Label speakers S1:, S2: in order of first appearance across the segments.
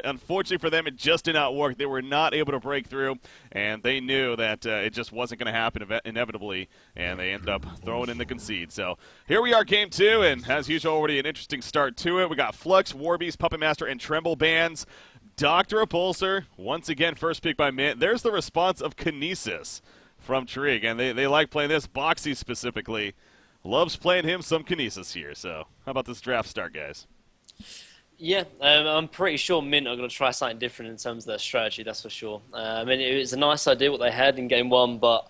S1: unfortunately for them, it just did not work. They were not able to break through, and they knew that it just wasn't going to happen inevitably, and they ended up throwing in the concede. So here we are, game 2, and as usual, already an interesting start to it. We got Flux, Warbeast, Puppet Master, and Tremble bands. Dr. Repulsor, once again, first pick by Mint. There's the response of Kinesis from Trig, and they like playing this. Boxy specifically loves playing him some Kinesis here. So how about this draft start, guys?
S2: Yeah, I'm pretty sure Mint are going to try something different in terms of their strategy, that's for sure. I mean, it was a nice idea what they had in game 1, but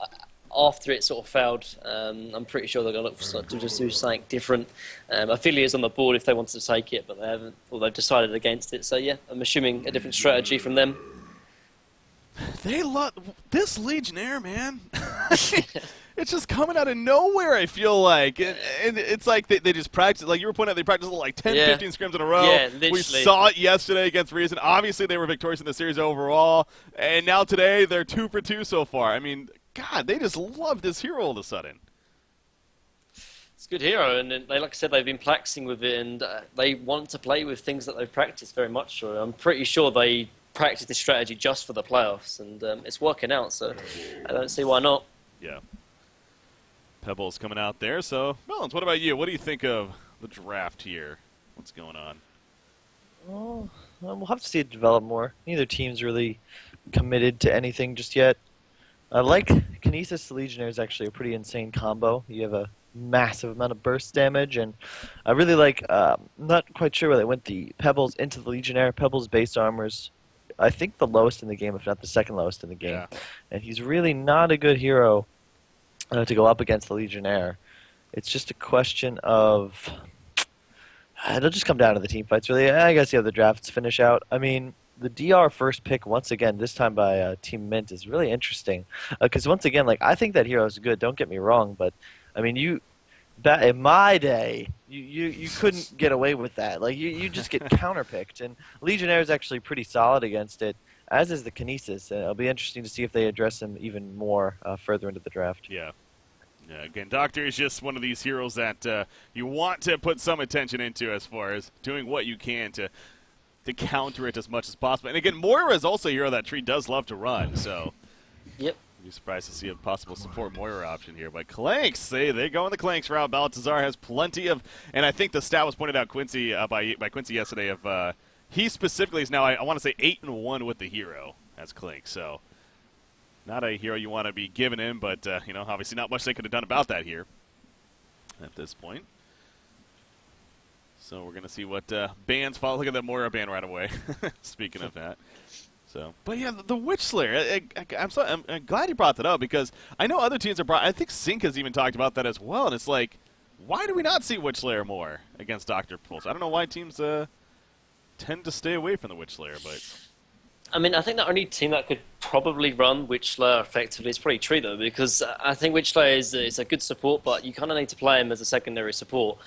S2: after it sort of failed, I'm pretty sure they're going to look for to just do something different. Ophelia is on the board if they wanted to take it, but they haven't, or they've decided against it. So yeah, I'm assuming a different strategy from them.
S1: They love this Legionnaire, man. It's just coming out of nowhere, I feel like. And it's like they just practice, like you were pointing out, they practice like 10, 15 scrims in a row.
S2: Yeah, literally.
S1: We saw it yesterday against Reason. Obviously, they were victorious in the series overall. And now today, they're 2 for 2 so far. I mean, God, they just love this hero all of a sudden.
S2: It's a good hero, and they, like I said, they've been practicing with it, and they want to play with things that they've practiced very much. So I'm pretty sure they practiced this strategy just for the playoffs, and it's working out, so I don't see why not.
S1: Yeah. Pebbles coming out there. So, Melons, what about you? What do you think of the draft here? What's going on?
S3: Well, we'll have to see it develop more. Neither team's really committed to anything just yet. I like Kinesis to Legionnaire is actually a pretty insane combo. You have a massive amount of burst damage, and I really like, not quite sure where they went, the Pebbles into the Legionnaire. Pebbles base armor's, I think, the lowest in the game, if not the second lowest in the game.
S1: Yeah.
S3: And he's really not a good hero to go up against the Legionnaire. It's just a question of... It'll just come down to the team fights, really. I guess the other drafts finish out. I mean, the DR first pick, once again, this time by Team Mint, is really interesting. Because, once again, like, I think that hero is good, don't get me wrong, but, I mean, in my day, you couldn't get away with that. Like, you just get counterpicked, and Legionnaire is actually pretty solid against it, as is the Kinesis. It'll be interesting to see if they address him even more further into the draft.
S1: Yeah. Yeah, again, Doctor is just one of these heroes that you want to put some attention into as far as doing what you can to counter it as much as possible. And again, Moira is also a hero that Tree does love to run, so
S2: Yep.
S1: I'd be surprised to see a possible support Moira option here. But Clanks, they go in the Clanks route. Baltazar has plenty of, and I think the stat was pointed out Quincy by Quincy yesterday of he specifically is now, I want to say, 8-1 with the hero as Clank, so not a hero you want to be giving him, but, obviously not much they could have done about that here at this point. So we're going to see what bands follow. Look at that Moira band right away, speaking of that. So, but yeah, the Witch Slayer, I'm glad you brought that up, because I know other teams I think Sync has even talked about that as well, and it's like, why do we not see Witch Slayer more against Dr. Pulse? I don't know why teams tend to stay away from the Witch Slayer, but...
S2: I mean, I think the only team that could probably run Witch Slayer effectively is probably Tree, though, because I think Witch Slayer is a good support, but you kind of need to play him as a secondary support.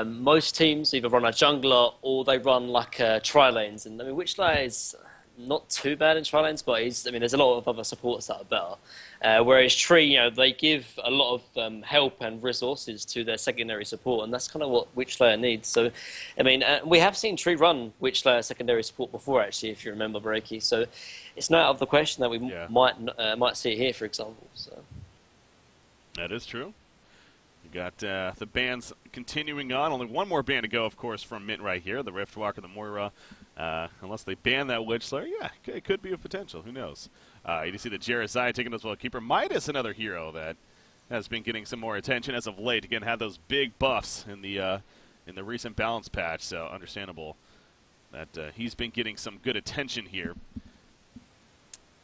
S2: Most teams either run a jungler or they run like tri-lanes, and I mean, Witch Slayer is not too bad in tri-lanes, but there's a lot of other supports that are better. Whereas Tree, they give a lot of help and resources to their secondary support, and that's kind of what Witch Slayer needs. So, I mean, we have seen Tree run Witch Slayer secondary support before, actually, if you remember, Breaky. So, it's not out of the question that we might see it here, for example. So,
S1: that is true. You got the bands continuing on. Only one more band to go, of course, from Mint right here. The Riftwalker, the Moira. Unless they ban that Witch Slayer, yeah, it could be a potential. Who knows? You see the Jerizai taking as well. Keeper Midas, another hero that has been getting some more attention as of late. Again, had those big buffs in the recent balance patch, so understandable that he's been getting some good attention here.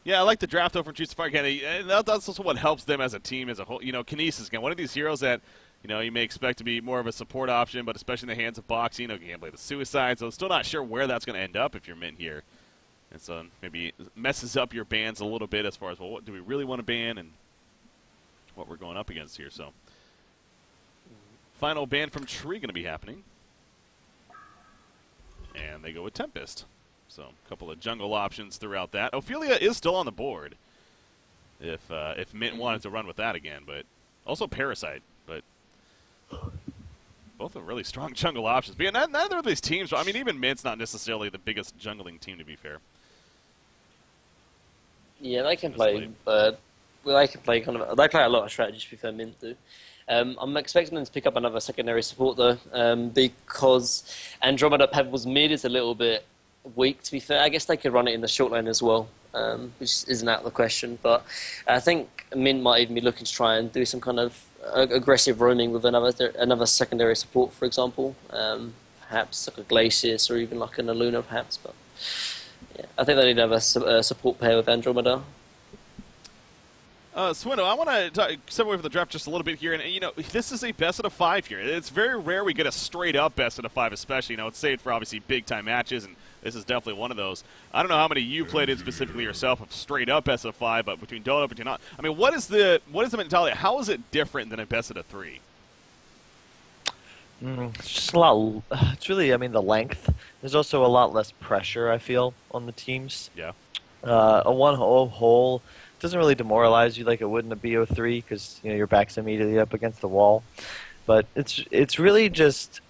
S1: Yeah, I like the draft over from Chiefs of Fire. Again, that's also what helps them as a team as a whole. Kinesis, again, one of these heroes that you may expect to be more of a support option, but especially in the hands of Boxy, you can play the Suicide, so I'm still not sure where that's going to end up if you're Mint here. And so maybe messes up your bans a little bit as far as, well, what do we really want to ban and what we're going up against here. So final ban from Tree going to be happening. And they go with Tempest. So a couple of jungle options throughout that. Ophelia is still on the board if Mint wanted to run with that again, but also Parasite. But both are really strong jungle options. But yeah, neither of these teams, I mean, even Mint's not necessarily the biggest jungling team, to be fair.
S2: Yeah, they can play. Well, they can play They play a lot of strategies. To be fair, Mint do. I'm expecting them to pick up another secondary support though, because Andromeda Pebbles mid is a little bit weak. To be fair, I guess they could run it in the short lane as well, which isn't out of the question. But I think Mint might even be looking to try and do some kind of aggressive roaming with another secondary support, for example, perhaps like a Glacius or even like an Aluna, perhaps. But yeah, I think they need to have a support pair with Andromeda.
S1: Swinto, I want to step away from the draft just a little bit here, and this is a best out of 5 here. It's very rare we get a straight up best out of 5, especially. It's saved for obviously big time matches, and this is definitely one of those. I don't know how many you played in specifically yourself of straight up best out of 5, but between Dota, between not, I mean, what is the mentality? How is it different than a best out of 3?
S3: It's just a lot. It's really, I mean, the length. There's also a lot less pressure, I feel, on the teams.
S1: Yeah.
S3: A one hole doesn't really demoralize you like it would in a BO3 because your back's immediately up against the wall. But it's really just,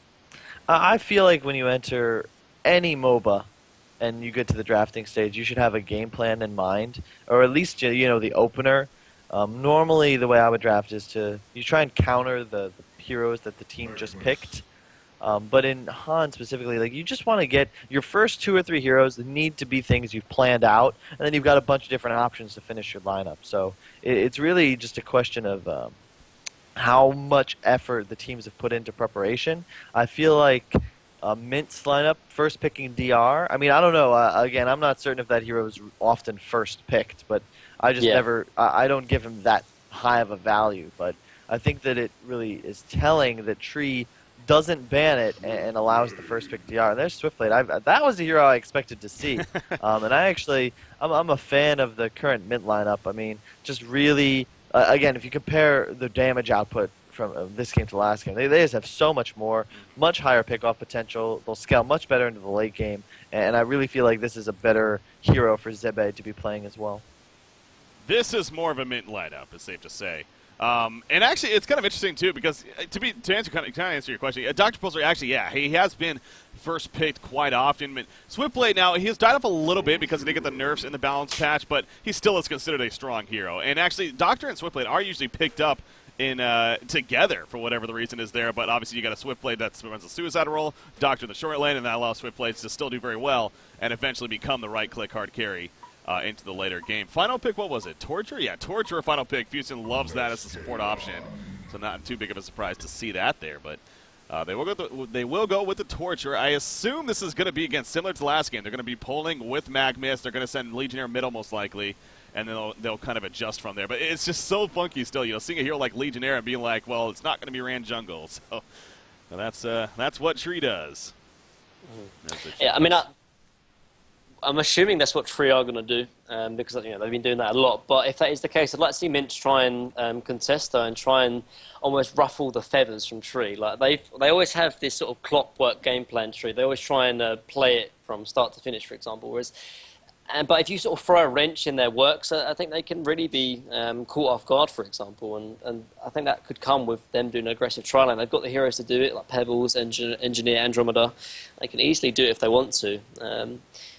S3: I feel like when you enter any MOBA and you get to the drafting stage, you should have a game plan in mind, or at least the opener. Normally, the way I would draft is you try and counter the heroes that the team just picked. But in Han specifically, like you just want to get your first 2 or 3 heroes that need to be things you've planned out, and then you've got a bunch of different options to finish your lineup. So it's really just a question of how much effort the teams have put into preparation. I feel like Mint's lineup, first picking DR. I mean, I don't know. Again, I'm not certain if that hero is often first picked, but I just never. I don't give him that high of a value. But I think that it really is telling that Tree doesn't ban it and allows the first pick DR. And there's Swiftblade. That was a hero I expected to see. And I'm a fan of the current Mint lineup. I mean, just really, again, if you compare the damage output from this game to last game, they just have so much more, much higher pickoff potential. They'll scale much better into the late game. And I really feel like this is a better hero for Zebe to be playing as well.
S1: This is more of a Mint lineup, it's safe to say. And actually, it's kind of interesting too because to answer your question, Dr. Pulsar actually, he has been first picked quite often. But Swiftblade now he has died off a little bit because he did get the nerfs in the balance patch, but he still is considered a strong hero. And actually, Doctor and Swiftblade are usually picked up in together for whatever the reason is there. But obviously, you got a Swiftblade that runs a suicide roll, Doctor in the short lane, and that allows Swiftblades to still do very well and eventually become the right-click hard carry. Into the later game. Final pick, what was it? Torture? Yeah, Torture, final pick. Fusion loves that as a support option, so not too big of a surprise to see that there. But they will go with the Torture. I assume this is going to be, again, similar to last game. They're going to be polling with Magmus. They're going to send Legionnaire middle most likely, and then they'll kind of adjust from there. But it's just so funky still, seeing a hero like Legionnaire and being like, well, it's not going to be ran jungle. So that's what Tree does.
S2: Yeah, I mean, I'm assuming that's what Tree are going to do because they've been doing that a lot. But if that is the case, I'd like to see Mint try and contest her and try and almost ruffle the feathers from Tree. Like they always have this sort of clockwork game plan. Tree. They always try and play it from start to finish, for example. But if you sort of throw a wrench in their works, I think they can really be caught off guard, for example. And I think that could come with them doing an aggressive trial line. They've got the heroes to do it, like Pebbles, Engineer, Andromeda. They can easily do it if they want to.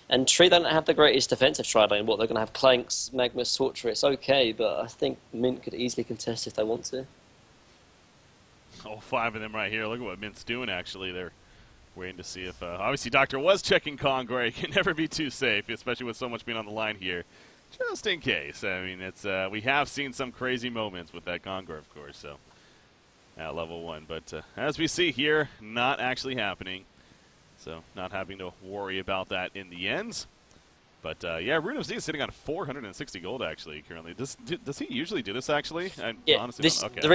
S2: And Tree don't have the greatest defensive tri lane. They're going to have Clanks, Magmus, Torture. It's okay, but I think Mint could easily contest if they want to.
S1: All 5 of them right here. Look at what Mint's doing, actually. They're waiting to see if... obviously, Doctor was checking Kongor. He can never be too safe, especially with so much being on the line here. Just in case. I mean, it's we have seen some crazy moments with that Kongor, of course, so at level 1. But as we see here, not actually happening. So not having to worry about that in the end. But Rune of Z is sitting on 460 gold actually currently. Does he usually do this actually? Honestly, okay.
S2: The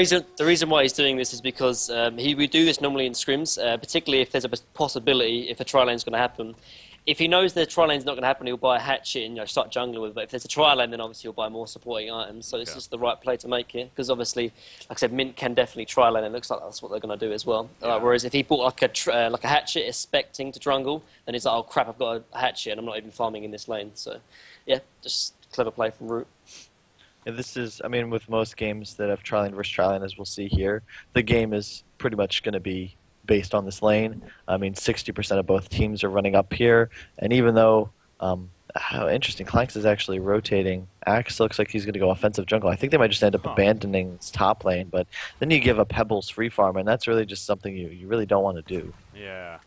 S2: reason why he's doing this is because he would do this normally in scrims, particularly if there's a possibility if a tri lane is going to happen. If he knows the tri lane's not going to happen, he'll buy a hatchet and start jungling with it. But if there's a tri lane, then obviously he'll buy more supporting items. So it's just the right play to make here. Because obviously, like I said, Mint can definitely tri lane. It looks like that's what they're going to do as well. Whereas if he bought like a hatchet expecting to jungle, then he's like, oh crap, I've got a hatchet and I'm not even farming in this lane. So yeah, just clever play from Root.
S3: Yeah, this is, I mean, with most games that have tri lane versus tri lane, as we'll see here, the game is pretty much going to be based on this lane. I mean, 60% of both teams are running up here, and even though how interesting, Clanks is actually rotating. Axe looks like he's going to go offensive jungle. I think they might just end up abandoning his top lane, but then you give up Pebbles free farm, and that's really just something you really don't want to do.
S1: Yeah.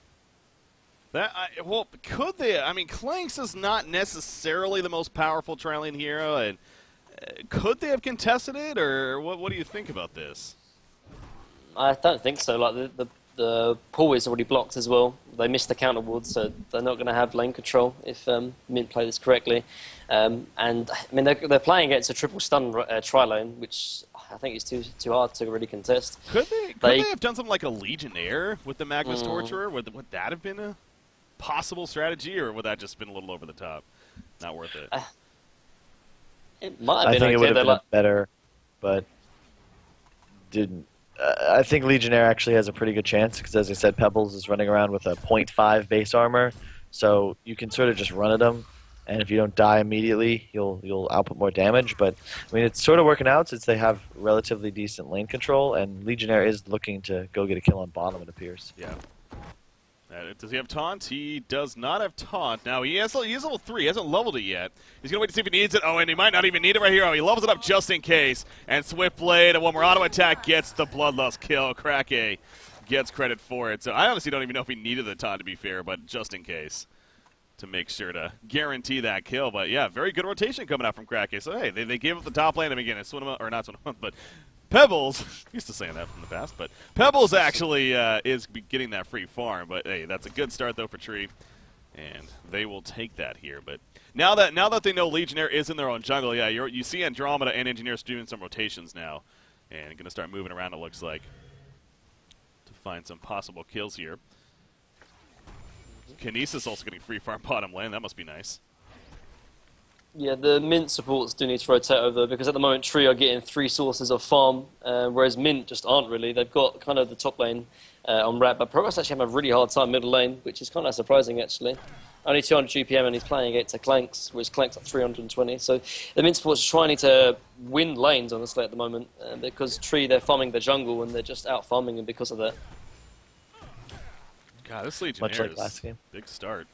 S1: Well, could they? I mean, Clanks is not necessarily the most powerful trailing hero, and could they have contested it, or what do you think about this?
S2: I don't think so. Like the pool is already blocked as well. They missed the counter ward, so they're not going to have lane control if Mint play this correctly. And I mean they're playing against a triple stun tri-lane, which I think is too hard to really contest.
S1: Could they have done something like a Legionnaire with the Magnus Torturer? Would that have been a possible strategy, or would that just been a little over the top? Not worth it.
S2: It might have been.
S3: I think
S2: okay.
S3: it would have
S2: They're
S3: been better, but didn't. I think Legionnaire actually has a pretty good chance because, as I said, Pebbles is running around with a 0.5 base armor, so you can sort of just run at him, and if you don't die immediately, you'll output more damage. But I mean, it's sort of working out since they have relatively decent lane control, and Legionnaire is looking to go get a kill on bottom, it appears.
S1: Yeah. Does he have taunt? He does not have taunt. Now, he is level 3. He hasn't leveled it yet. He's going to wait to see if he needs it. Oh, and he might not even need it right here. Oh, he levels it up just in case. And Swift Blade, and one more auto attack, gets the Bloodlust kill. Krake gets credit for it. So I honestly don't even know if he needed the taunt, to be fair, but just in case, to make sure to guarantee that kill. But, yeah, very good rotation coming out from Krake. So, hey, they gave up the top lane to begin it. Or not Swinema, but Pebbles, used to saying that in the past, but Pebbles actually is getting that free farm. But hey, that's a good start though for Tree, and they will take that here. But now that they know Legionnaire is in their own jungle, yeah, you see Andromeda and Engineers doing some rotations now, and going to start moving around. It looks like to find some possible kills here. Kinesis also getting free farm bottom lane. That must be nice.
S2: Yeah, the Mint supports do need to rotate over because at the moment Tree are getting 3 sources of farm, whereas Mint just aren't really. They've got kind of the top lane on Rat, but Progress actually have a really hard time middle lane, which is kind of surprising actually. Only 200 GPM and he's playing against a Clanks, which Clanks at 320. So the Mint supports are trying to win lanes honestly at the moment because Tree, they're farming the jungle and they're just out farming him because of that.
S1: God, this Legionnaire
S3: Much like last game.
S1: Big start.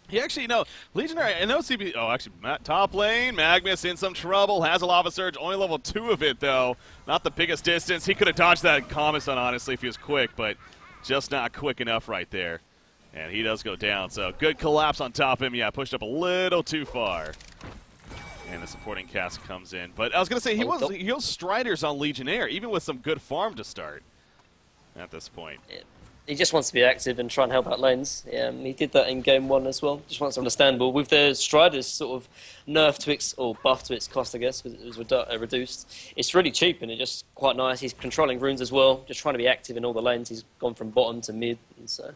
S1: He actually, Legionnaire, I know CB, actually, top lane, Magnus in some trouble, has a Lava Surge, only level 2 of it, though. Not the biggest distance. He could have dodged that Commissar, honestly, if he was quick, but just not quick enough right there. And he does go down, so good collapse on top of him. Yeah, pushed up a little too far. And the supporting cast comes in. But I was going to say, he was Striders on Legionnaire, even with some good farm to start at this point.
S2: Yeah. He just wants to be active and try and help out lanes. He did that in game 1 as well. Just wants to understandable. With the Striders sort of nerfed to its, or buffed to its cost, I guess, because it was reduced. It's really cheap and it's just quite nice. He's controlling runes as well, just trying to be active in all the lanes. He's gone from bottom to mid, and so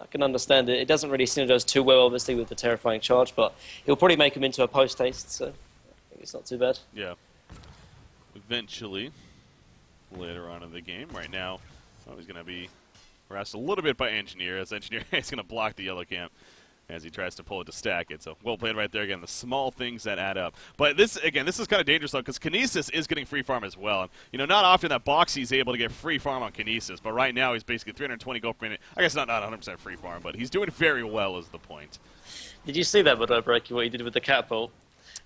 S2: I can understand it. It doesn't really synergize too well, obviously, with the Terrifying Charge, but he'll probably make him into a post-haste, so I think it's not too bad.
S1: Yeah. Eventually, later on in the game, right now, he's going to be harassed a little bit by Engineer, as Engineer is going to block the yellow camp as he tries to pull it to stack it. So well played right there. Again, the small things that add up. But this is kind of dangerous, though, because Kinesis is getting free farm as well. And, not often that Boxy's able to get free farm on Kinesis, but right now he's basically 320 gold per minute. I guess not 100% free farm, but he's doing very well is the point.
S2: Did you see that, Breaky, what he did with the catapult?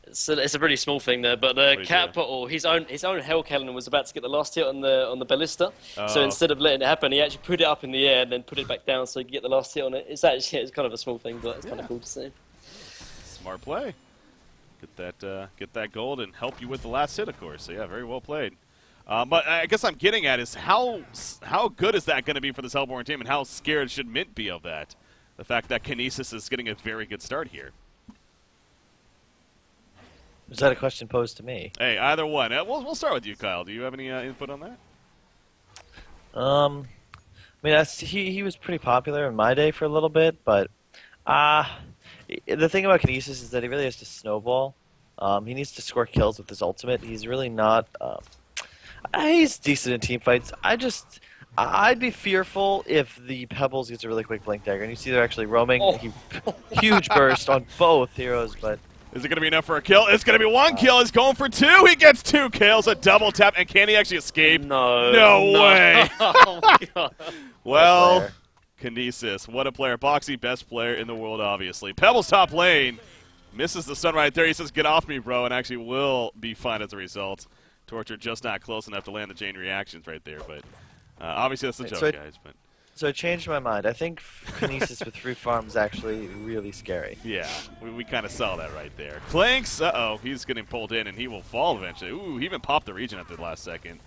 S2: It's a pretty small thing there, but the catapult, his own Hell Cannon was about to get the last hit on the ballista. Oh. So instead of letting it happen, he actually put it up in the air and then put it back down so he could get the last hit on it. It's kind of a small thing, but it's kind of cool to see.
S1: Smart play. Get that gold and help you with the last hit, of course. So yeah, very well played. But I guess I'm getting at is how good is that going to be for this Hellborn team, and how scared should Mint be of that? The fact that Kinesis is getting a very good start here.
S3: Was that a question posed to me?
S1: Hey, either one. We'll start with you, Kyle. Do you have any input on that?
S3: I mean, he was pretty popular in my day for a little bit, but the thing about Kinesis is that he really has to snowball. He needs to score kills with his ultimate. He's really not. He's decent in team fights. I'd be fearful if the Pebbles gets a really quick blink dagger, and you see they're actually roaming. Oh. Huge burst on both heroes, but.
S1: Is it going to be enough for a kill? It's going to be 1 kill. He's going for 2. He gets 2 kills, a double tap, and can he actually escape?
S2: No.
S1: No way.
S2: Oh, my God.
S1: Well,
S3: player.
S1: Kinesis, what a player. Boxy, best player in the world, obviously. Pebbles top lane. Misses the stun right there. He says, get off me, bro, and actually will be fine as a result. Torture just not close enough to land the chain reactions right there, but obviously that's the joke, guys. But
S3: So I changed my mind. I think Kinesis with free farm is actually really scary.
S1: yeah, we kind of saw that right there. Clanks, uh-oh, he's getting pulled in, and he will fall eventually. Ooh, he even popped the region at the last second,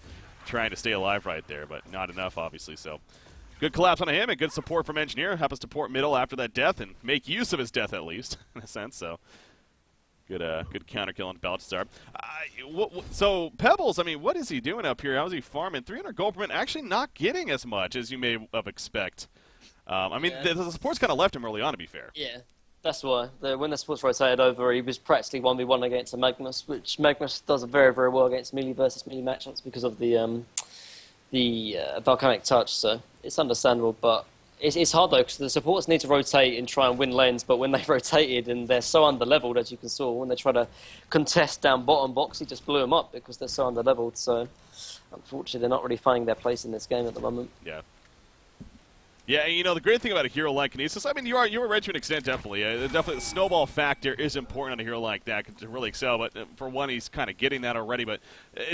S1: trying to stay alive right there, but not enough, obviously, so. Good collapse on him, and good support from Engineer. Happens to support middle after that death, and make use of his death, at least, in a sense, so. Good counter kill on Baltasar. So Pebbles, I mean, what is he doing up here? How is he farming? 300 gold per minute, actually not getting as much as you may have expect. I mean, the support's kind of left him early on, to be fair.
S2: Yeah, that's why. When the supports rotated over, he was practically 1v1 against a Magnus, which Magnus does very, very well against melee versus melee matchups because of the volcanic touch. So it's understandable, but it's hard though because the supports need to rotate and try and win lanes. But when they rotated and they're so underleveled, as you can saw, when they try to contest down bottom box, he just blew them up because they're so underleveled. So unfortunately, they're not really finding their place in this game at the moment.
S1: Yeah. Yeah, you know, the great thing about a hero like Kinesis, I mean, you are right to an extent, definitely. Definitely the snowball factor is important on a hero like that to really excel, but for one, he's kind of getting that already. But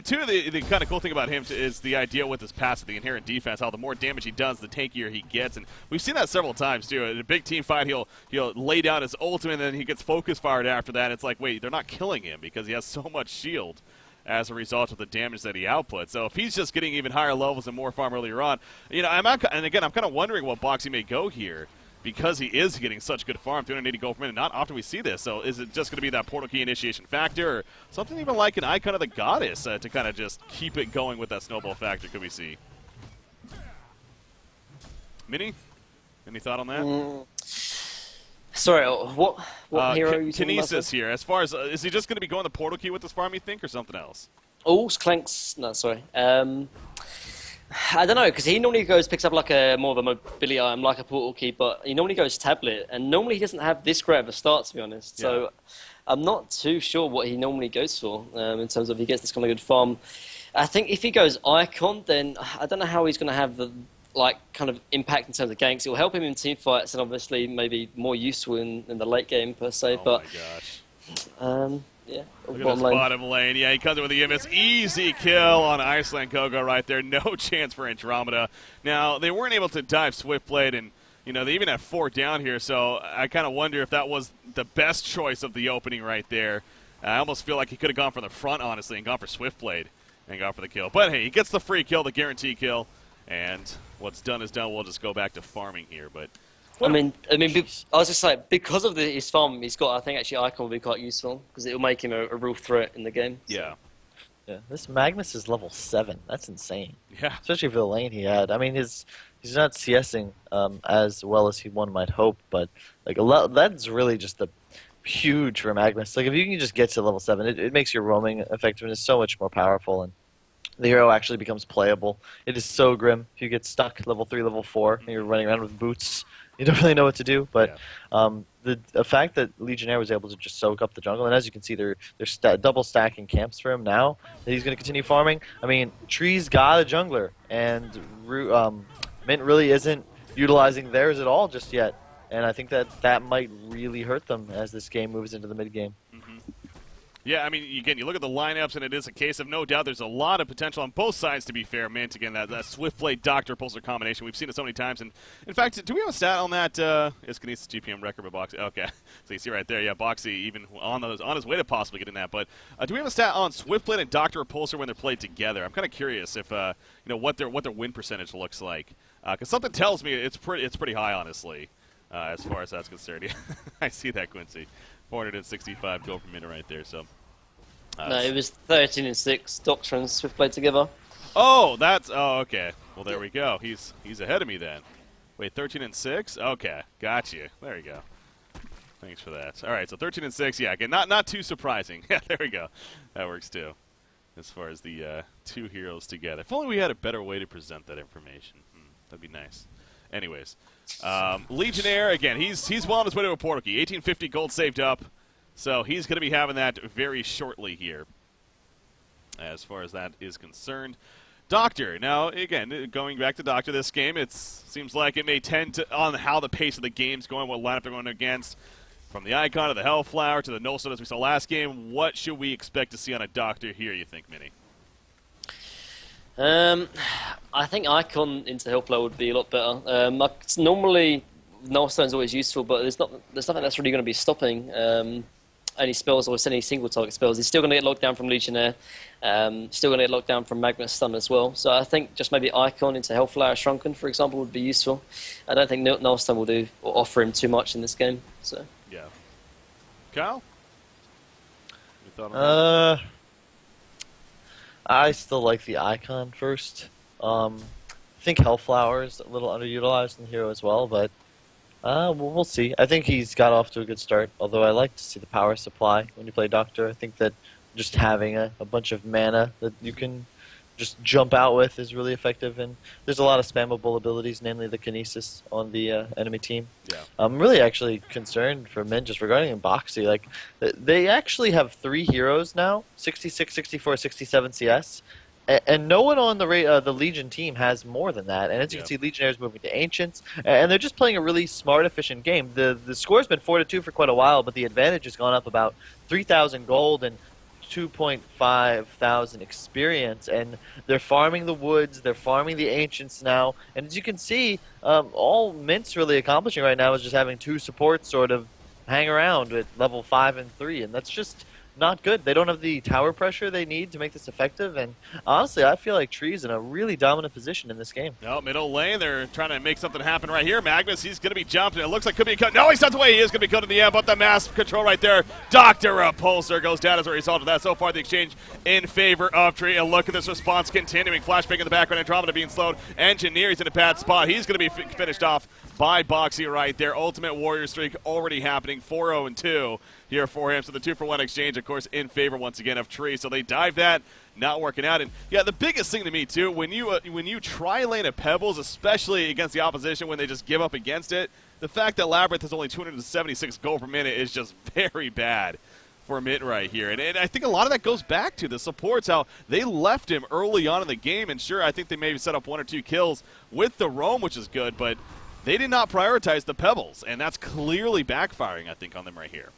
S1: two, the kind of cool thing about him is the idea with his passive, the inherent defense, how the more damage he does, the tankier he gets. And we've seen that several times, too. In a big team fight, he'll lay down his ultimate, and then he gets focus fired after that. It's like, wait, they're not killing him because he has so much shield as a result of the damage that he outputs. So if he's just getting even higher levels and more farm earlier on, you know, I'm kind of wondering what Boxy may go here because he is getting such good farm, 280 gold per minute. Not often we see this. So is it just going to be that portal key initiation factor or something even like an Icon of the Goddess to kind of just keep it going with that snowball factor could we see? Minnie, any thought on that?
S2: Sorry, what hero are you talking about?
S1: Kinesis here. As far as, is he just going to be going the portal key with this farm, you think, or something else?
S2: Oh, Clanks. No, sorry. I don't know, because he normally picks up like more of a mobility item, like a portal key, but he normally goes tablet, and normally he doesn't have this great of a start, to be honest. Yeah. So I'm not too sure what he normally goes for in terms of if he gets this kind of good farm. I think if he goes Icon, then I don't know how he's going to have the kind of impact in terms of ganks. It will help him in team fights and obviously maybe more useful in the late game per se.
S1: Oh
S2: but
S1: my gosh.
S2: Yeah.
S1: Look at this bottom lane. Yeah, he comes in with the MS. Easy kill on Iceland Kogo right there. No chance for Andromeda. Now, they weren't able to dive Swiftblade, and you know they even have 4 down here, so I kind of wonder if that was the best choice of the opening right there. I almost feel like he could have gone for the front, honestly, and gone for Swiftblade and gone for the kill. But hey, he gets the free kill, the guarantee kill. And what's done is done. We'll just go back to farming here. But
S2: I mean, I was just like because of his farm he's got. I think actually Icon will be quite useful because it will make him a real threat in the game.
S1: Yeah.
S3: Yeah. This Magnus is level 7. That's insane.
S1: Yeah.
S3: Especially for the lane he had. I mean, he's not CSing as well as one might hope, but like that's really just huge for Magnus. Like if you can just get to level 7, it makes your roaming effectiveness so much more powerful and. The hero actually becomes playable. It is so grim. If you get stuck level 3, level 4, and you're running around with boots, you don't really know what to do. But the fact that Legionnaire was able to just soak up the jungle, and as you can see, they're double stacking camps for him now that he's going to continue farming. I mean, Tree's got a jungler, and Mint really isn't utilizing theirs at all just yet. And I think that might really hurt them as this game moves into the mid game.
S1: Mm-hmm. Yeah, I mean, again, you look at the lineups, and it is a case of no doubt there's a lot of potential on both sides, to be fair. Mint, again, that Swiftblade Doctor Pulsar combination. We've seen it so many times. And in fact, do we have a stat on that? Is Kinesis GPM record by Boxy? Okay. So you see right there, yeah, Boxy even on his way to possibly getting that. But do we have a stat on Swiftblade and Doctor Pulsar when they're played together? I'm kind of curious if, what their win percentage looks like. Because something tells me it's pretty high, honestly, as far as that's concerned. I see that, Quincy. 465 gold per minute right there, so.
S2: No, it was 13-6, Doctor and Swiftblade together.
S1: Oh, okay. Well, there we go. He's ahead of me then. Wait, 13-6? Okay, got you. There you go. Thanks for that. All right, so 13-6, yeah, again, not too surprising. Yeah, there we go. That works too, as far as the 2 heroes together. If only we had a better way to present that information. That'd be nice. Anyways, Legionnaire, again, he's well on his way to a portal key. 1850 gold saved up. So he's going to be having that very shortly here, as far as that is concerned. Doctor. Now, again, going back to Doctor this game, it seems like it may tend to, on how the pace of the game's going, what lineup they're going against, from the Icon to the Hellflower to the Nullstone as we saw last game, what should we expect to see on a Doctor here, you think, Minnie?
S2: I think Icon into Hellflower would be a lot better. Normally, Nullstone's always useful, but there's nothing that's really going to be stopping any spells or any single target spells. He's still going to get locked down from Legionnaire, still going to get locked down from Magma Stun as well. So I think just maybe Icon into Hellflower Shrunken, for example, would be useful. I don't think Nullstone will do or offer him too much in this game. So
S1: yeah, Kyle, you thought on that?
S3: I still like the Icon first. I think Hellflower is a little underutilized in Hero as well, but we'll see. I think he's got off to a good start, although I like to see the power supply when you play Doctor. I think that just having a bunch of mana that you can just jump out with is really effective, and there's a lot of spammable abilities, namely the Kinesis on the enemy team.
S1: Yeah.
S3: I'm really actually concerned for Mint just regarding Boxy. Like, they actually have 3 heroes now, 66, 64, 67 CS, and no one on the Legion team has more than that. And as you can see, Legionnaires moving to Ancients, and they're just playing a really smart, efficient game. The score's been 4-2 for quite a while, but the advantage has gone up about 3,000 gold and 2,500 experience, and they're farming the woods, they're farming the Ancients now, and as you can see, all Mint's really accomplishing right now is just having 2 supports sort of hang around at level 5 and 3, and that's just not good. They don't have the tower pressure they need to make this effective, and honestly, I feel like Tree's in a really dominant position in this game.
S1: No, middle lane, they're trying to make something happen right here. Magnus, he's going to be jumping. It looks like could be cut. No, he's not away. He is going to be cut in the end, but the mass control right there. Dr. Repulsor goes down as a result of that. So far, the exchange in favor of Tree. And look at this response continuing. Flashbang in the background. Andromeda being slowed. Engineer, he's in a bad spot. He's going to be finished off by Boxy right there. Ultimate Warrior streak already happening. 4-0-2 here for him. So the 2-for-1 exchange, of course, in favor once again of Tree. So they dive that. Not working out. And yeah, the biggest thing to me too, when you try lane at Pebbles, especially against the opposition when they just give up against it, the fact that Labyrinth has only 276 gold per minute is just very bad for Mint right here. And I think a lot of that goes back to the supports, how they left him early on in the game. And sure, I think they maybe set up 1 or 2 kills with the roam, which is good, but they did not prioritize the Pebbles, and that's clearly backfiring, I think, on them right here.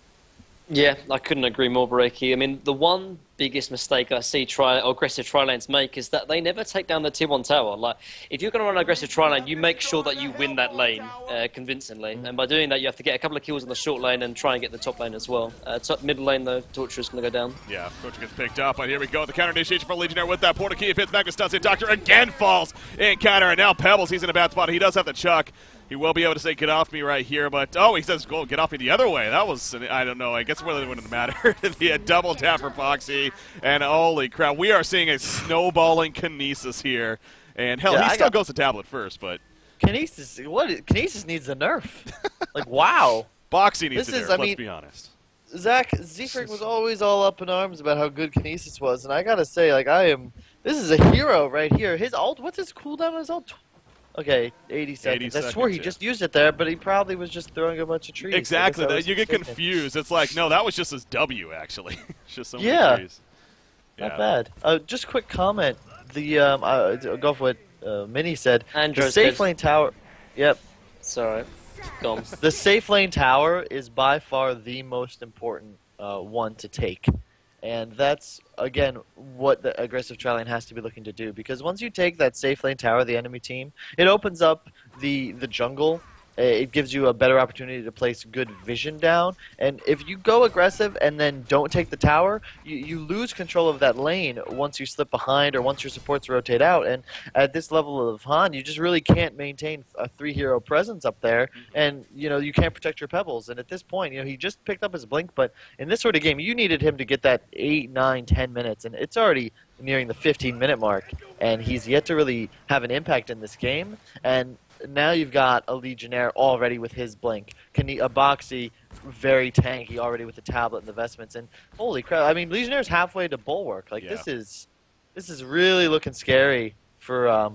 S2: yeah, I couldn't agree more, Bareki. I mean, the one biggest mistake I see aggressive tri-lanes make is that they never take down the tier 1 tower. Like, if you're going to run an aggressive tri-lane, you make sure that you win that lane convincingly. And by doing that, you have to get a couple of kills in the short lane and try and get the top lane as well. Middle lane, though, Torture is going to go down.
S1: Yeah, Torture gets picked up, but here we go. The counter initiation for Legionnaire with that portal key. If hits Magnus does it, Doctor again falls in counter, and now Pebbles, he's in a bad spot. He does have the chuck. He will be able to say, get off me right here, but, oh, he says, go, get off me the other way. That was, I don't know, I guess it really wouldn't matter. The double tap for Foxy, and holy crap, we are seeing a snowballing Kinesis here. And hell, he still goes to tablet first, but...
S3: Kinesis, Kinesis needs a nerf. Like, wow.
S1: Boxy needs a nerf, let's be honest.
S3: Zach, Zefric was always all up in arms about how good Kinesis was, and I gotta say, like, this is a hero right here. His ult, what's his cooldown on his ult? Okay, 80 seconds. I swore he just used it there, but he probably was just throwing a bunch of trees.
S1: Exactly. You get confused. It's like, no, that was just his W, actually. It's just so many trees.
S3: Not bad. Just a quick comment. I'll go for what Minnie said.
S2: Andrew's
S3: the safe lane tower. Yep.
S2: Sorry. Go on.
S3: The safe lane tower is by far the most important one to take. And that's, again, what the aggressive tri-lane has to be looking to do. Because once you take that safe lane tower, the enemy team, it opens up the jungle. It gives you a better opportunity to place good vision down. And if you go aggressive and then don't take the tower, you lose control of that lane once you slip behind or once your supports rotate out. And at this level of Han, you just really can't maintain a 3-hero presence up there. And, you can't protect your Pebbles. And at this point, he just picked up his Blink. But in this sort of game, you needed him to get that 8, 9, 10 minutes. And it's already nearing the 15-minute mark. And he's yet to really have an impact in this game. And now you've got a Legionnaire already with his Blink. A Boxy, very tanky already with the tablet and the vestments. And holy crap, I mean, Legionnaire's halfway to Bulwark. Like, this is really looking scary for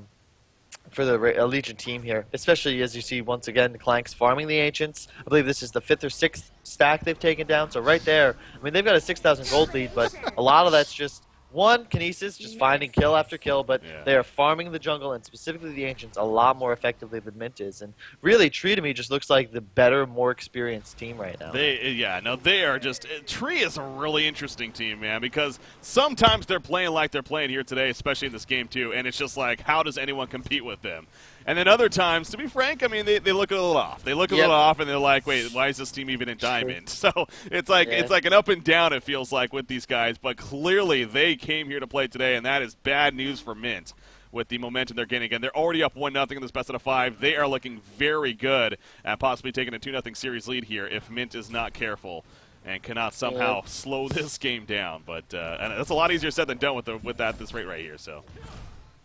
S3: the Legion team here. Especially as you see, once again, the Clanks farming the Ancients. I believe this is the 5th or 6th stack they've taken down. So right there, I mean, they've got a 6,000 gold lead, but a lot of that's just One, Kinesis just finding kill after kill, but
S1: Yeah.
S3: they are farming the jungle and specifically the Ancients a lot more effectively than Mint is. And really, Tree to me just looks like the better, more experienced team right now.
S1: They are just Tree is a really interesting team, man, because sometimes they're playing like they're playing here today, especially in this game too, and it's just like, how does anyone compete with them? And then other times, to be frank, I mean, they look a little off. They look a little off, and they're like, wait, why is this team even in Diamond? So it's like an up and down, it feels like, with these guys. But clearly, they came here to play today, and that is bad news for Mint with the momentum they're getting. Again, they're already up 1-0 in this best out of 5. They are looking very good at possibly taking a 2-0 series lead here if Mint is not careful and cannot somehow slow this game down. But and that's a lot easier said than done with that this rate right here. So.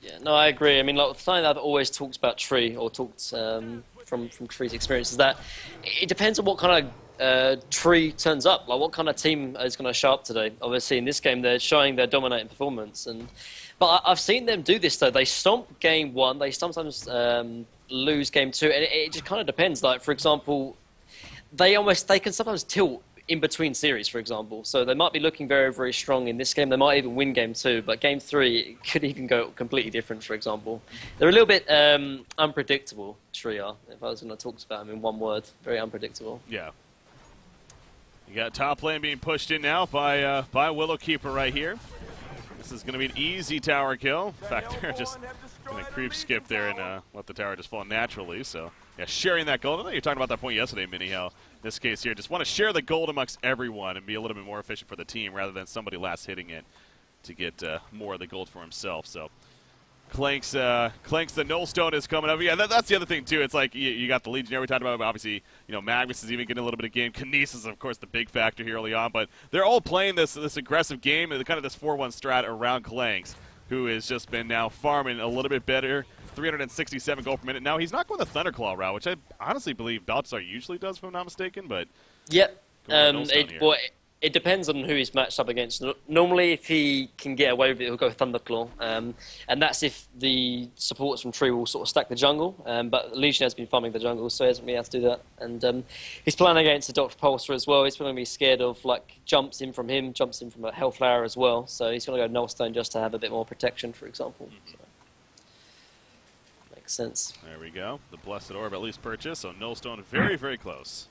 S2: Yeah, no, I agree. I mean, like, the thing that I've always talked about Tree, or talked from Tree's experience, is that it depends on what kind of Tree turns up. Like, what kind of team is going to show up today? Obviously, in this game, they're showing their dominating performance. But I've seen them do this, though. They stomp game 1. They sometimes lose game 2. And it just kind of depends. Like, for example, they can sometimes tilt in between series, for example. So they might be looking very, very strong in this game. They might even win game 2, but game 3 it could even go completely different, for example. They're a little bit unpredictable, Tree are. If I was going to talk about them in one word, very unpredictable.
S1: Yeah. You got top lane being pushed in now by Willowkeeper right here. This is going to be an easy tower kill. In fact, they're just going to creep skip there and let the tower just fall naturally. So, yeah, sharing that gold. I know you were talking about that point yesterday, Minnie, how in this case here, just want to share the gold amongst everyone and be a little bit more efficient for the team rather than somebody last hitting it to get more of the gold for himself. So, Clanks the Nullstone is coming up. Yeah, that's the other thing, too. It's like you got the Legionnaire we talked about. Obviously, Magnus is even getting a little bit of game. Kinesis, of course, the big factor here early on. But they're all playing this aggressive game and kind of this 4-1 strat around Clanks, who has just been now farming a little bit better. 367 gold per minute. Now, he's not going the Thunderclaw route, which I honestly believe Baltzar usually does, if I'm not mistaken. But
S2: yep. It depends on who he's matched up against. Normally, if he can get away with it, he'll go Thunderclaw. And that's if the supports from Tree will sort of stack the jungle. But Legion has been farming the jungle, so he hasn't really had to do that. And he's playing against a Dr. Pulsar as well. He's going to be scared of, like, jumps in from him, jumps in from a Hellflower as well. So he's going to go Nullstone just to have a bit more protection, for example. So, makes sense.
S1: There we go. The Blessed Orb at least purchased, so Nullstone very, very close.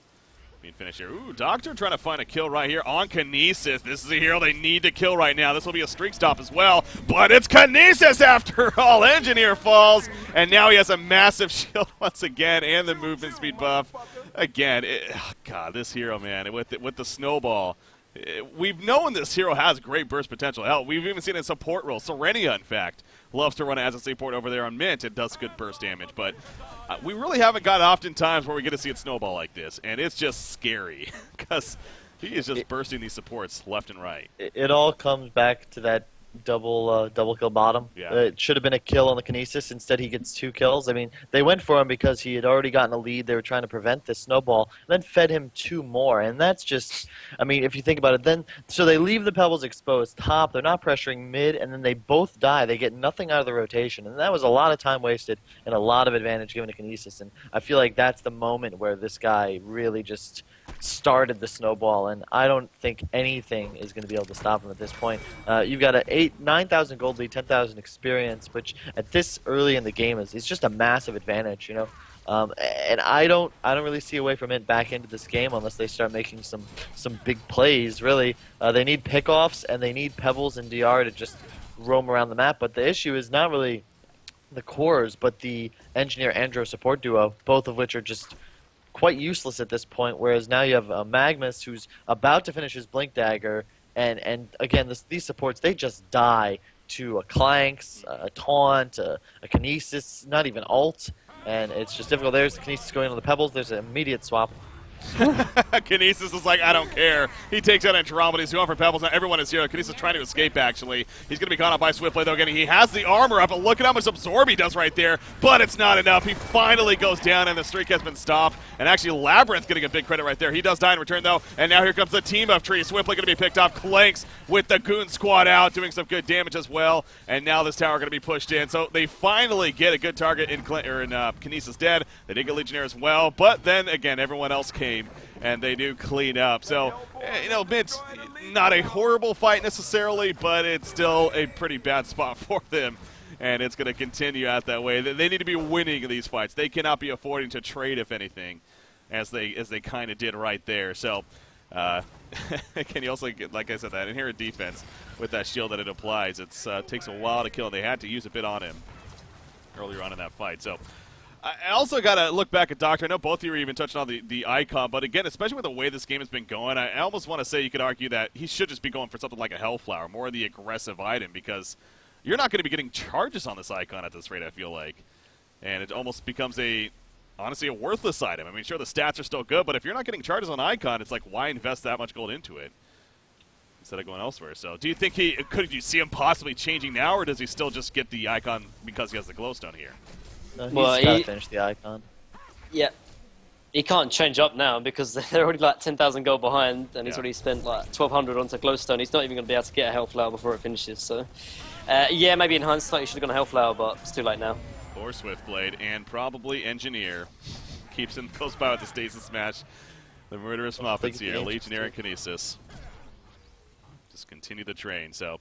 S1: Being finished here. Ooh, Doctor trying to find a kill right here on Kinesis. This is a hero they need to kill right now. This will be a streak stop as well, but it's Kinesis after all. Engineer falls, and now he has a massive shield once again and the movement speed buff. Again, God, this hero, man, with the snowball. We've known this hero has great burst potential. Hell, we've even seen it in support role. Serenia, in fact, loves to run as a support over there on Mint. It does good burst damage, but we really haven't got often times where we get to see it snowball like this, and it's just scary because he is just bursting these supports left and right.
S3: It all comes back to that double kill bottom.
S1: Yeah.
S3: It should have been a kill on the Kinesis. Instead, he gets 2 kills. I mean, they went for him because he had already gotten a lead. They were trying to prevent the snowball, then fed him 2 more. And that's just, I mean, if you think about it, then so they leave the pebbles exposed top. They're not pressuring mid, and then they both die. They get nothing out of the rotation, and that was a lot of time wasted and a lot of advantage given to Kinesis. And I feel like that's the moment where this guy really just started the snowball, and I don't think anything is going to be able to stop him at this point. You've got a 9,000 gold lead, 10,000 experience, which at this early in the game is just a massive advantage, and I don't really see a way from it back into this game unless they start making some big plays. Really, they need pickoffs and they need Pebbles and DR to just roam around the map. But the issue is not really the cores, but the Engineer Andro support duo, both of which are just quite useless at this point, whereas now you have Magnus who's about to finish his Blink Dagger, and again, these supports, they just die to a Clanks, a Taunt, a Kinesis, not even ult, and it's just difficult. There's Kinesis going on the Pebbles, there's an immediate swap.
S1: Kinesis is like, I don't care. He takes out Andromeda. He's going for Pebbles. Now everyone is here. Kinesis trying to escape, actually. He's going to be caught up by Swiftblade, though. Again, he has the armor up, but look at how much Absorb he does right there. But it's not enough. He finally goes down, and the streak has been stopped. And actually, Labyrinth getting a big credit right there. He does die in return, though. And now here comes the team of Tree. Swiftblade going to be picked off. Clanks with the Goon Squad out, doing some good damage as well. And now this tower going to be pushed in. So they finally get a good target in Kinesis dead. They did get Legionnaire as well. But then, again, everyone else came and they do clean up. So, Mint, not a horrible fight necessarily, but it's still a pretty bad spot for them, and it's going to continue out that way. They need to be winning these fights. They cannot be affording to trade, if anything, as they kind of did right there. So, can you also get, like I said, that inherent defense with that shield that it applies? It takes a while to kill, and they had to use a bit on him earlier on in that fight. So I also got to look back at Doctor. I know both of you were even touching on the icon, but again, especially with the way this game has been going, I almost want to say you could argue that he should just be going for something like a Hellflower, more of the aggressive item, because you're not going to be getting charges on this icon at this rate, I feel like. And it almost becomes honestly a worthless item. I mean, sure, the stats are still good, but if you're not getting charges on icon, it's like, why invest that much gold into it instead of going elsewhere? So do you think could you see him possibly changing now, or does he still just get the icon because he has the glowstone here?
S3: No, he's got to finish the icon.
S2: Yeah. He can't change up now because they're already like 10,000 gold behind, and he's already spent like 1,200 onto glowstone. He's not even going to be able to get a Hellflower before it finishes. So, yeah, maybe in hindsight he should have gone a Hellflower, but it's too late now.
S1: Or Swiftblade, and probably Engineer. Keeps him close by with the Stasis Smash. The Murderous Muppets here, Legionnaire and Kinesis. Just continue the train. So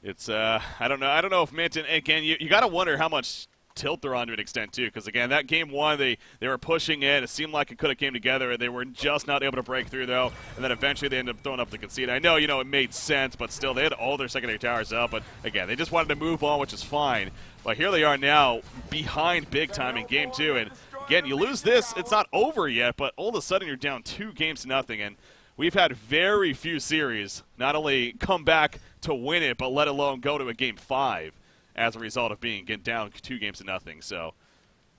S1: it's I don't know if Minton, again, you got to wonder how much tilt they're on to an extent too, because again, that game one, they were pushing in. It seemed like it could have came together. They were just not able to break through though, and then eventually they ended up throwing up the concede. I know, it made sense, but still, they had all their secondary towers up. But again, they just wanted to move on, which is fine. But here they are now, behind big time in game two, and again, you lose this, it's not over yet, but all of a sudden you're down 2-0, and we've had very few series not only come back to win it, but let alone go to a game 5 as a result of being down 2-0. So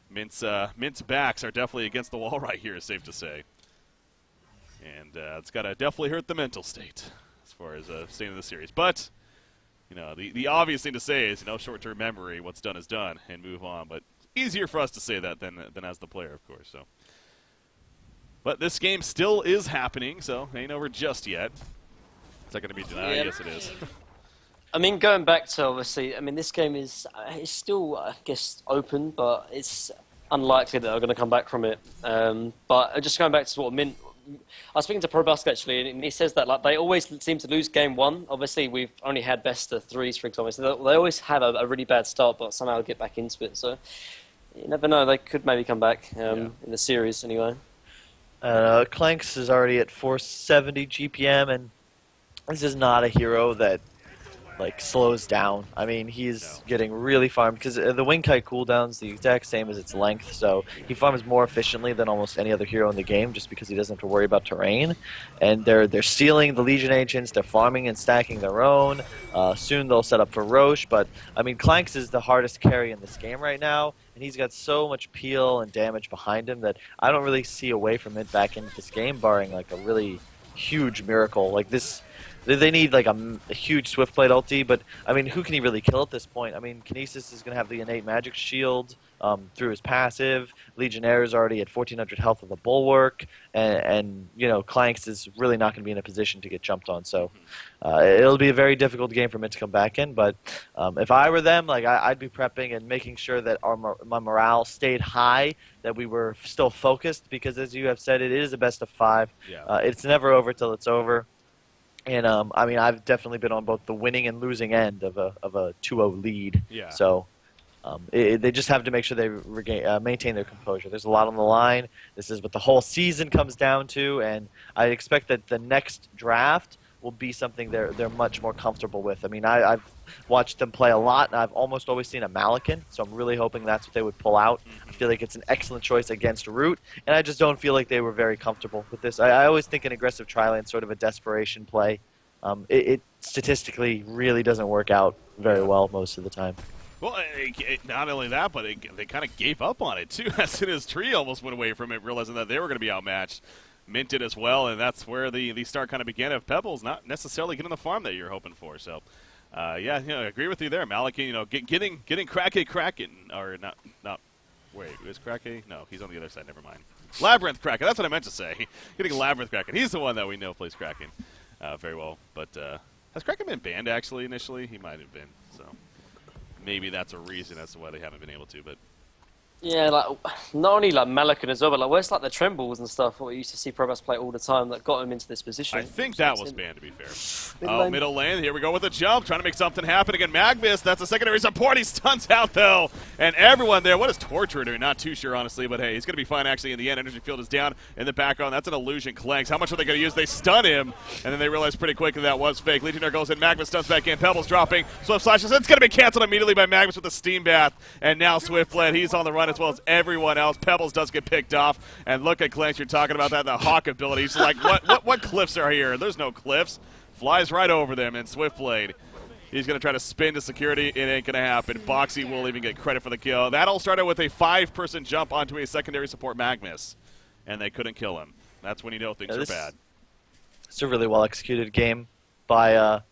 S1: Mint's backs are definitely against the wall right here, is safe to say. And it's got to definitely hurt the mental state as far as staying in the series. But, the obvious thing to say is, short-term memory, what's done is done, and move on. But easier for us to say that than as the player, of course. So, but this game still is happening, so ain't over just yet. Is that going to be denied?
S2: Yeah.
S1: Yes, it is.
S2: I mean, going back to, obviously, this game is still, I guess, open, but it's unlikely that they're going to come back from it. But just going back to what Mint, I was speaking to ProBusk actually, and he says that they always seem to lose game one. Obviously, we've only had best of threes, for example, so they always have a really bad start, but somehow get back into it. So you never know; they could maybe come back in the series anyway.
S3: Clanks is already at 470 GPM, and this is not a hero that slows down. I mean, he's getting really farmed because the wing kite cooldown's the exact same as its length, so he farms more efficiently than almost any other hero in the game just because he doesn't have to worry about terrain. And they're stealing the Legion Agents, they're farming and stacking their own. Soon they'll set up for Roche, but I mean, Clanks is the hardest carry in this game right now, and he's got so much peel and damage behind him that I don't really see a way from it back into this game, barring a really huge miracle like this. They need a huge Swiftblade ulti, but I mean, who can he really kill at this point? I mean, Kinesis is going to have the innate magic shield through his passive. Legionnaire is already at 1400 health with the bulwark, and Clanks is really not going to be in a position to get jumped on. So it'll be a very difficult game for him to come back in. But if I were them, I'd be prepping and making sure that my morale stayed high, that we were still focused, because as you have said, it is a best of 5.
S1: Yeah.
S3: It's never over till it's over. And I mean, I've definitely been on both the winning and losing end of a 2-0 lead.
S1: Yeah.
S3: So they just have to make sure they maintain their composure. There's a lot on the line. This is what the whole season comes down to, and I expect that the next draft will be something they're much more comfortable with. I mean, I've watched them play a lot, and I've almost always seen a Malikan, so I'm really hoping that's what they would pull out. I feel like it's an excellent choice against Root, and I just don't feel like they were very comfortable with this. I always think an aggressive tri-lane sort of a desperation play. It statistically really doesn't work out very well most of the time.
S1: Well, not only that, but they kind of gave up on it, too, as soon as Tree almost went away from it, realizing that they were going to be outmatched. Mint did as well, and that's where the start kind of began of Pebbles not necessarily getting the farm that you're hoping for. So, yeah, I agree with you there. Malikan, getting Kraken, or not, wait, is Kraken? No, he's on the other side, never mind. Labyrinth Kraken, that's what I meant to say. Getting Labyrinth Kraken, he's the one that we know plays Kraken very well. But has Kraken been banned, actually, initially? He might have been, so maybe that's a reason as to why they haven't been able to, but
S2: Yeah, like not only like Malakin as well, but like where's like the trembles and stuff what we used to see Provost play all the time that got him into this position.
S1: I think that was banned, to be fair.
S2: Middle
S1: Oh,
S2: lane.
S1: middle lane. Here we go with a jump. Trying to make something happen again. Magnus, that's a secondary support. He stuns out, though. And everyone there, what is Torture doing? Not too sure, honestly, but hey, he's going to be fine, actually, in the end. Energy field is down in the background. That's an illusion. Clanks. How much are they going to use? They stun him, and then they realize pretty quickly that was fake. Legionnaire goes in. Magnus stuns back in. Pebbles dropping. Swift slashes. It's going to be canceled immediately by Magnus with the steam bath. And now Swiftblade, he's on the run as well as everyone else. Pebbles does get picked off. And look at Clanks. You're talking about that, the Hawk ability. He's like, what cliffs are here? There's no cliffs. Flies right over them, and Swiftblade, he's going to try to spin to security. It ain't going to happen. Boxy will even get credit for the kill. That all started with a 5-person jump onto a secondary support Magnus, and they couldn't kill him. That's when you know things are bad.
S3: It's a really well-executed game by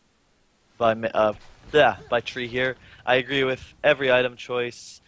S3: Tree here. I agree with every item choice.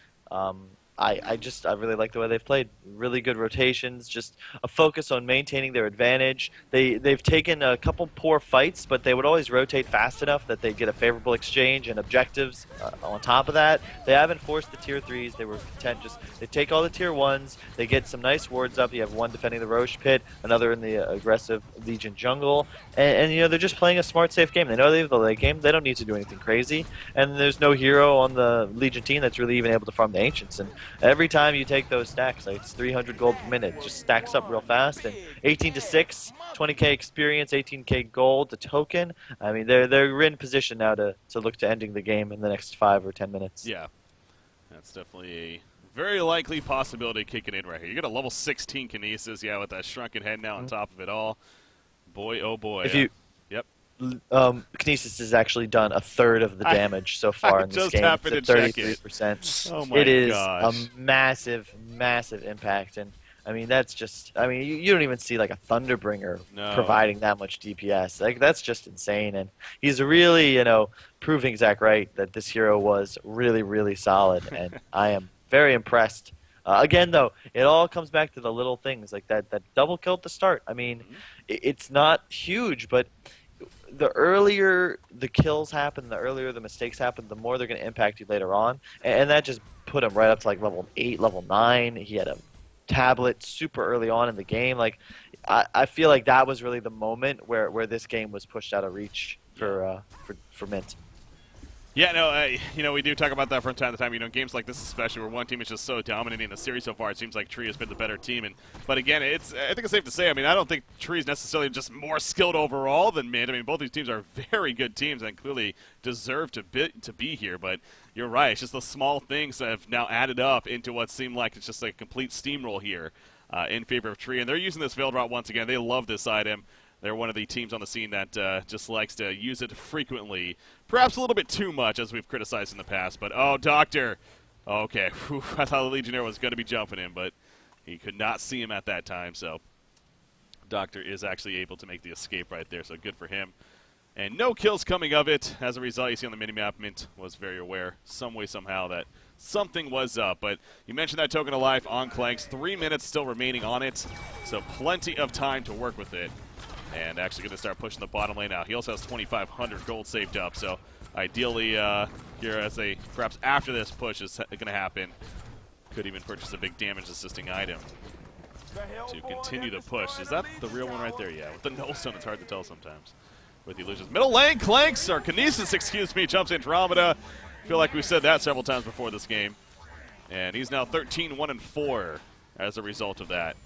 S3: I really like the way they've played. Really good rotations, just a focus on maintaining their advantage. They've taken a couple poor fights, but they would always rotate fast enough that they get a favorable exchange and objectives. On top of that, they haven't forced the tier 3s. They were content they take all the tier 1s. They get some nice wards up. You have one defending the Roche pit, another in the aggressive Legion jungle, and they're just playing a smart, safe game. They know they have the late game. They don't need to do anything crazy, and there's no hero on the Legion team that's really even able to farm the Ancients. And every time you take those stacks, like it's 300 gold per minute, it just stacks up real fast. And 18 to 6, 20k experience, 18k gold, the token. I mean, they're in position now to look to ending the game in the next 5 or 10 minutes.
S1: Yeah, that's definitely a very likely possibility kicking in right here. You got a level 16 Kinesis, yeah, with that shrunken head now on top of it all. Boy, oh boy. Yep.
S3: Kinesis has actually done a third of the damage so far in this game. It's at 33%.
S1: Oh my
S3: it is
S1: gosh.
S3: a massive, massive impact, and I mean that's just. I mean you don't even see like a Thunderbringer providing that much DPS. Like that's just insane, and he's really proving Zach right that this hero was really, really solid, and I am very impressed. Again, though, it all comes back to the little things like that double kill at the start. I mean, it's not huge, but the earlier the kills happen, the earlier the mistakes happen, the more they're going to impact you later on. And that just put him right up to like level 8, level 9. He had a tablet super early on in the game. Like, I feel like that was really the moment where this game was pushed out of reach for Mint.
S1: Yeah, no, we do talk about that from time to time. Games like this especially, where one team is just so dominating the series so far, it seems like Tree has been the better team. But again, I think it's safe to say, I mean, I don't think Tree is necessarily just more skilled overall than Mint. I mean, both these teams are very good teams and clearly deserve to be here. But you're right, it's just the small things that have now added up into what seemed like it's just a complete steamroll here in favor of Tree. And they're using this Veiled Rot once again. They love this item. They're one of the teams on the scene that just likes to use it frequently. Perhaps a little bit too much, as we've criticized in the past. But, oh, Doctor. Okay. Whew, I thought the Legionnaire was going to be jumping him, but he could not see him at that time. So, Doctor is actually able to make the escape right there, so good for him. And no kills coming of it. As a result, you see on the minimap, Mint was very aware, some way, somehow, that something was up. But you mentioned that Token of Life on Clanks. 3 minutes still remaining on it, so plenty of time to work with it. And actually going to start pushing the bottom lane now. He also has 2,500 gold saved up, so ideally here as perhaps after this push is going to happen, could even purchase a big damage assisting item to continue the push. Is that the real one right there? Yeah, with the null stone it's hard to tell sometimes with the illusions. Middle lane, Clanks, or Kinesis, excuse me, jumps Andromeda. I feel like we said that several times before this game. And he's now 13-1-4 as a result of that.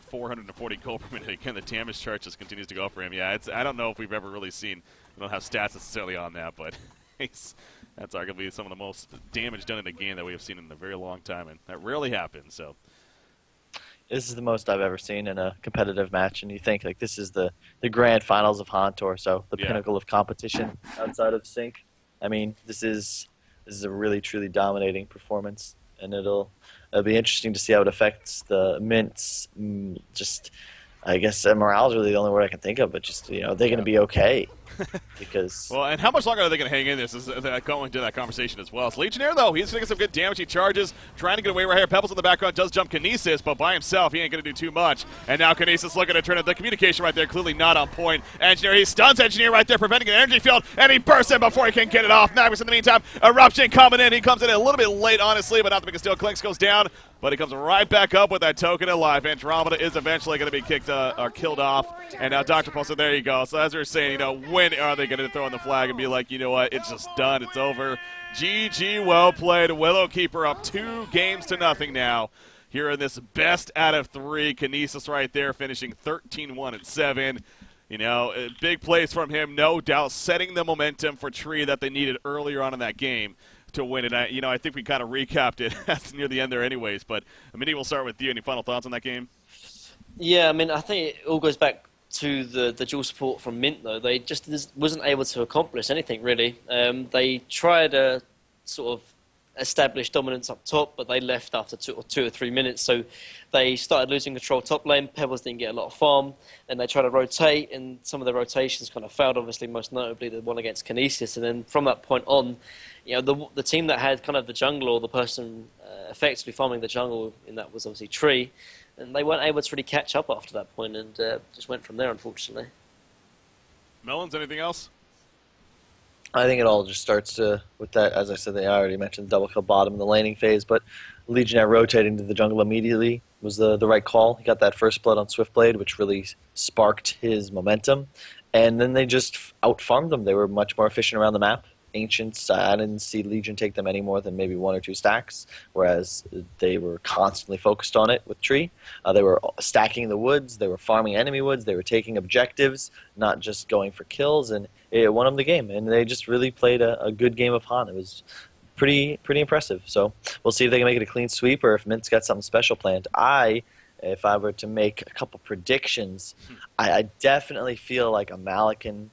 S1: 440 gold per minute. Again, the damage chart just continues to go for him. Yeah, I don't know if we've ever really seen, we don't have stats necessarily on that, but that's arguably some of the most damage done in a game that we have seen in a very long time, and that rarely happens. So
S3: this is the most I've ever seen in a competitive match, and you think like this is the grand finals of Hantor, so the pinnacle of competition outside of Sync. I mean, this is a really truly dominating performance, and it'll be interesting to see how it affects the Mint's I guess morale is really the only word I can think of, but just, they're going to be okay. Because
S1: Well, and how much longer are they going to hang in this? Is going to that conversation as well. So Legionnaire, though, he's going to get some good damage. He charges, trying to get away right here. Pebbles in the background does jump Kinesis, but by himself, he ain't going to do too much. And now Kinesis looking to turn it. The communication right there, clearly not on point. Engineer, he stuns Engineer right there, preventing an energy field, and he bursts in before he can get it off. Magnus in the meantime, Eruption coming in. He comes in a little bit late, honestly, but not the biggest deal. Clinks goes down, but he comes right back up with that token of life. Andromeda is eventually going to be kicked or killed off. And now Dr. Pulsar, there you go. So as we were saying, when are they going to throw in the flag and be like, you know what, it's just done, it's over. GG, well played. Willowkeeper up 2-0 now. Here in this best out of 3. Kinesis right there finishing 13-1-7. Big plays from him, no doubt, setting the momentum for Tree that they needed earlier on in that game to win it. I think we kind of recapped it that's near the end there anyways, but Minnie, we'll start with you. Any final thoughts on that game?
S2: Yeah, I think it all goes back to the dual support from Mint, though. They just wasn't able to accomplish anything, really. They tried to sort of establish dominance up top, but they left after 2 or 3 minutes, so they started losing control top lane. Pebbles didn't get a lot of farm, and they tried to rotate, and some of the rotations kind of failed, obviously, most notably the one against Kinesis, and then from that point on, the team that had kind of the jungle, or the person effectively farming the jungle, and that was obviously Tree, and they weren't able to really catch up after that point, and just went from there, unfortunately.
S1: Melons, anything else?
S3: I think it all just starts with that, as I said, I already mentioned the double kill bottom in the laning phase, but Legionnaire rotating to the jungle immediately was the right call. He got that first blood on Swiftblade, which really sparked his momentum, and then they just out-farmed them. They were much more efficient around the map. Ancients, I didn't see Legion take them any more than maybe 1 or 2 stacks, whereas they were constantly focused on it with Tree. They were stacking the woods, they were farming enemy woods, they were taking objectives, not just going for kills, and it won them the game. And they just really played a good game of Han. It was pretty impressive. So we'll see if they can make it a clean sweep or if Mint's got something special planned. If I were to make a couple predictions, I definitely feel like a Malikan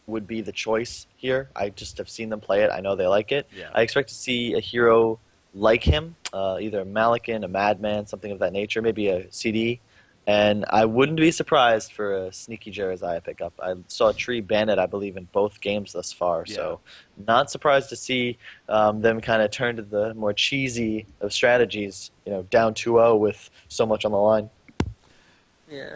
S3: would be the choice here. I just have seen them play it. I know they like it.
S1: Yeah.
S3: I expect to see a hero like him, either a Malikan, a Madman, something of that nature, maybe a CD. And I wouldn't be surprised for a sneaky Jeremiah pickup. I saw Tree ban it, I believe, in both games thus far. Yeah. So not surprised to see them kind of turn to the more cheesy of strategies, down 2-0 with so much on the line.
S2: Yeah.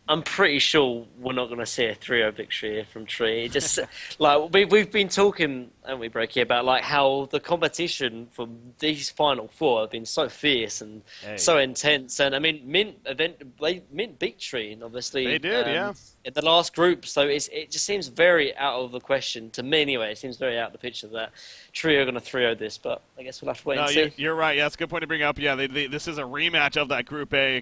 S2: I'm pretty sure we're not going to see a 3-0 victory here from Tree. It just we've been talking, haven't we, Breaky, about how the competition for these final 4 have been so fierce and so intense. And Mint beat Tree, and obviously
S1: they did,
S2: in the last group. So it just seems very out of the question to me, anyway. It seems very out of the picture that Tree are going to 3-0 this. But I guess we'll have to wait and see.
S1: You're right. Yeah, that's a good point to bring up. Yeah, this is a rematch of that Group A.